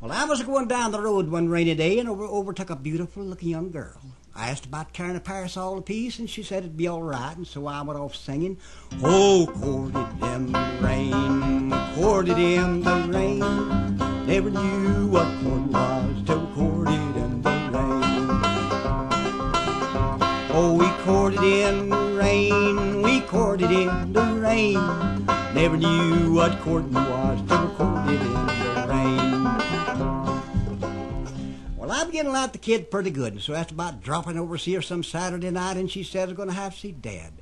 Well, I was going down the road one rainy day and overtook a beautiful-looking young girl. I asked about carrying a parasol apiece, and she said it'd be all right, and so I went off singing, "Oh, courted in the rain, courted in the rain, never knew what courting was till courted in the rain. Oh, we courted in the rain, we courted in the rain, never knew what courting was till courted in the rain." Well, I began to like the kid pretty good, and so I asked about dropping over to see her some Saturday night, and she said I was going to have to see Dad.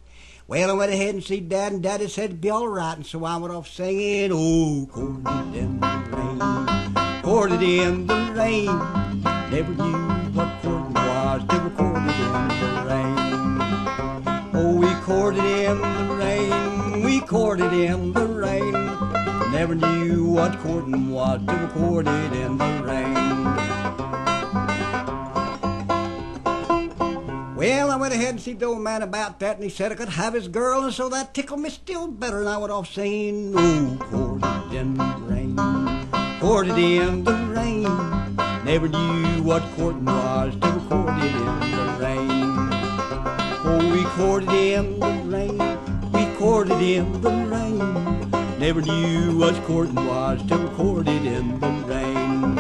Well, I went ahead and see Dad, and Daddy said it'd be all right, and so I went off singing, "Oh, courted in the rain, courted in the rain, never knew what courting was till we courted in the rain. Oh, we courted in the rain, we courted in the rain, never knew what courting was till we courted in the rain." Well, I went ahead and see the old man about that, and he said I could have his girl, and so that tickled me still better, and I went off singing, "Oh, courted in the rain, courted in the rain, never knew what courting was till we courted in the rain. Oh, we courted in the rain, we courted in the rain, never knew what courting was till we courted in the rain."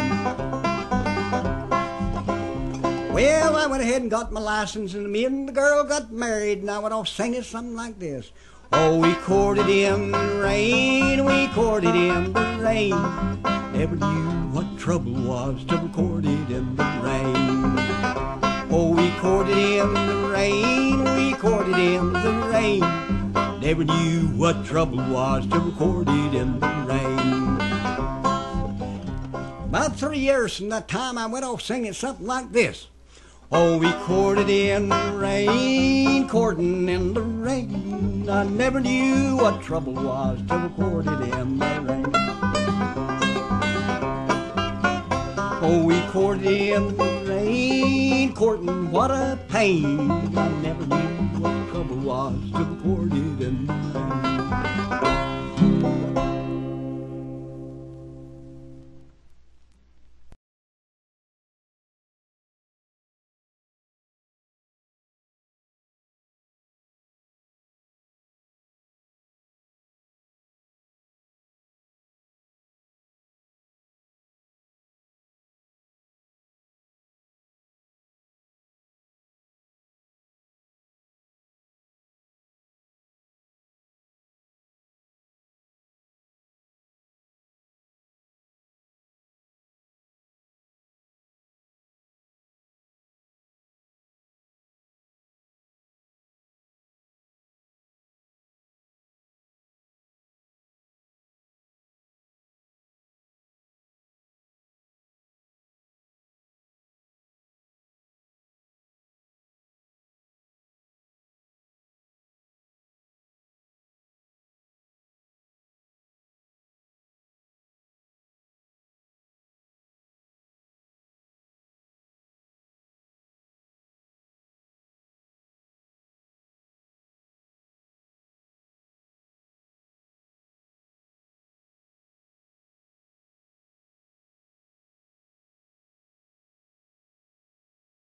Well, I went ahead and got my license, and me and the girl got married, and I went off singing something like this. "Oh, we courted in the rain, we courted in the rain, never knew what trouble was till we courted in the rain. Oh, we courted in the rain, we courted in the rain, never knew what trouble was till we courted in the rain." About 3 years from that time, I went off singing something like this. "Oh, we courted in the rain, courting in the rain, I never knew what trouble was till we courted in the rain. Oh, we courted in the rain, courting, what a pain, I never knew what trouble was till we courted in the rain."